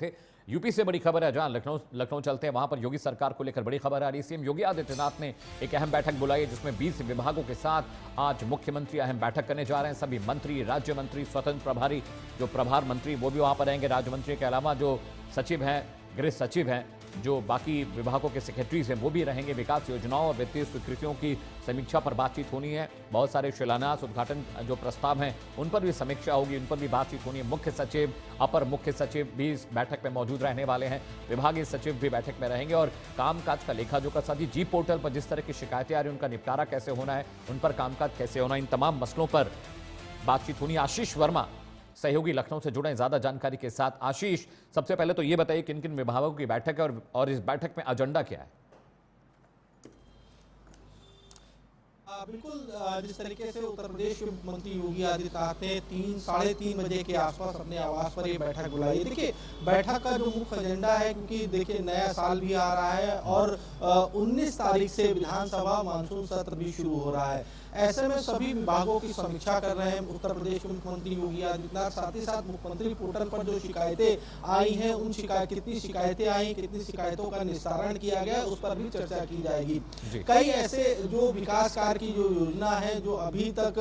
थे। यूपी से बड़ी खबर है, जहां लखनऊ चलते हैं, वहां पर योगी सरकार को लेकर बड़ी खबर आ रही है। सीएम योगी आदित्यनाथ ने एक अहम बैठक बुलाई है, जिसमें 20 विभागों के साथ आज मुख्यमंत्री अहम बैठक करने जा रहे हैं। सभी मंत्री, राज्य मंत्री, स्वतंत्र प्रभारी, जो प्रभार मंत्री वो भी वहां पर रहेंगे। राज्य मंत्री के अलावा जो सचिव हैं, गृह सचिव हैं, जो बाकी विभागों के सेक्रेटरीज हैं वो भी रहेंगे। विकास योजनाओं और वित्तीय स्वीकृतियों की समीक्षा पर बातचीत होनी है। बहुत सारे शिलान्यास, उद्घाटन जो प्रस्ताव हैं उन पर भी समीक्षा होगी, उन पर भी बातचीत होनी है। मुख्य सचिव, अपर मुख्य सचिव भी इस बैठक में मौजूद रहने वाले हैं। विभागीय सचिव भी बैठक में रहेंगे और कामकाज का लेखा जोखा, साथ ही जी पोर्टल पर जिस तरह की शिकायतें आ रही हैं उनका निपटारा कैसे होना है, उन पर कामकाज कैसे होना, इन तमाम मसलों पर बातचीत होनी। आशीष वर्मा सहयोगी लखनऊ से जुड़े ज्यादा जानकारी के साथ। आशीष, सबसे पहले तो ये बताइए किन किन विभागों की बैठक है और इस बैठक में एजेंडा क्या है? बिल्कुल, जिस तरीके से उत्तर प्रदेश के मुख्यमंत्री योगी आदित्यनाथ ने 3-3:30 बजे के आसपास अपने आवास पर ये बैठक बुलाई है। देखिए, बैठक का जो मुख्य एजेंडा है, क्योंकि देखिए नया साल भी आ रहा है और 19 तारीख से विधानसभा मानसून सत्र भी शुरू हो रहा है। ऐसे में सभी विभागों की समीक्षा कर रहे हैं उत्तर प्रदेश के मुख्यमंत्री योगी आदित्यनाथ। साथ ही साथ मुख्यमंत्री पोर्टल पर जो शिकायतें आई हैं, उन कितनी शिकायतें आई, कितनी शिकायतों का निस्तारण किया गया, उस पर भी चर्चा की जाएगी। कई ऐसे जो विकास कार्य की जो योजना है जो अभी तक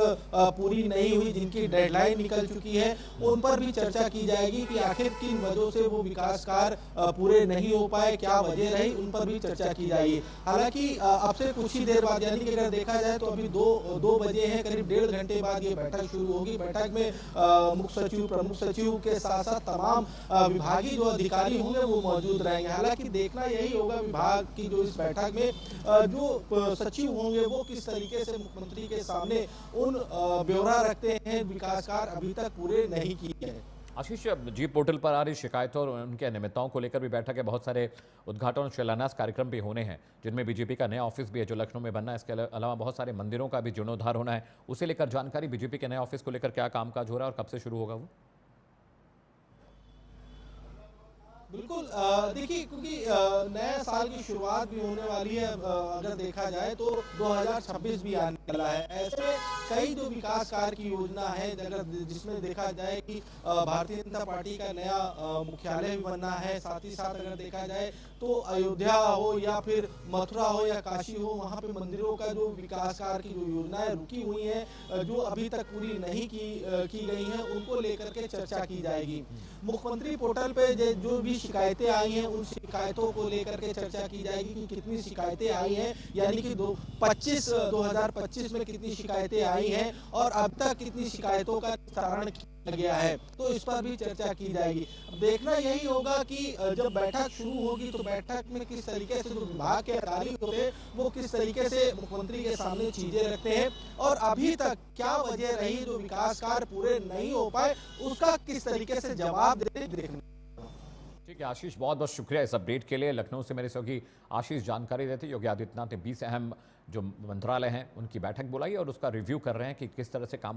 पूरी नहीं हुई, जिनकी डेडलाइन निकल चुकी है, उन पर भी चर्चा की जाएगी कि आखिर किन वजहों से वो विकास कार्य पूरे नहीं हो पाए, क्या वजह रही, उन पर भी चर्चा की जाएगी। हालांकि अब से कुछ ही देर बाद, यानी कि अगर देखा जाए तो अभी 2 बजे हैं, करीब 1.5 घंटे बाद ये बैठक शुरू होगी। बैठक में मुख्य सचिव, प्रमुख सचिव के साथ साथ तमाम विभागीय जो अधिकारी होंगे वो मौजूद रहेंगे। हालांकि देखना यही होगा विभाग की जो इस बैठक में जो सचिव होंगे वो किस तरीके से मुख्यमंत्री के सामने उन ब्यौरा रखते हैं विकास कार्य अभी तक पूरे नहीं किए हैं। आशीष, जी पोर्टल पर आ रही शिकायतों और उनके अनियमितताओं को लेकर भी बैठक है। बहुत सारे उद्घाटन और शिलान्यास कार्यक्रम भी होने हैं, जिनमें बीजेपी का नया ऑफिस भी है जो लखनऊ में बनना है। इसके अलावा बहुत सारे मंदिरों का भी जीर्णोद्धार होना है। उसे लेकर जानकारी, बीजेपी के नए ऑफिस को लेकर क्या कामकाज हो रहा है और कब से शुरू होगा वो? बिल्कुल, देखिए, क्योंकि नया साल की शुरुआत भी होने वाली है। अगर देखा जाए तो 2026 भी आने वाला है। ऐसे में कई जो विकास कार्य की योजना है, अगर जिसमें देखा जाए कि भारतीय जनता पार्टी का नया मुख्यालय भी बनना है। साथ ही साथ अगर देखा जाए तो अयोध्या हो या फिर मथुरा हो या काशी हो, वहाँ पे मंदिरों का जो विकास कार्य की जो योजनाएं रुकी हुई हैं, जो अभी तक पूरी नहीं की गई हैं, उनको लेकर के चर्चा की जाएगी। मुख्यमंत्री पोर्टल पे जो भी शिकायतें आई हैं, उन शिकायतों को लेकर के चर्चा की जाएगी कि कितनी शिकायतें आई हैं, यानी कि 2025 में कितनी शिकायतें आई हैं और अब तक कितनी शिकायतों का निस्तारण किया गया है, तो इस पर भी चर्चा की जाएगी। अब देखना यही होगा कि जब बैठक शुरू होगी तो बैठक में किस तरीके से जो विभाग के अधिकारी होते हैं वो किस तरीके से मुख्यमंत्री के सामने चीजें रखते हैं और अभी तक क्या वजह रही जो विकास कार्य पूरे नहीं हो पाए, उसका किस तरीके से जवाब देते देखना। ठीक है आशीष, बहुत बहुत शुक्रिया इस अपडेट के लिए। लखनऊ से मेरे सहयोगी आशीष जानकारी देते। योगी आदित्यनाथ ने 20 अहम जो मंत्रालय हैं उनकी बैठक बुलाई और उसका रिव्यू कर रहे हैं कि किस तरह से काम और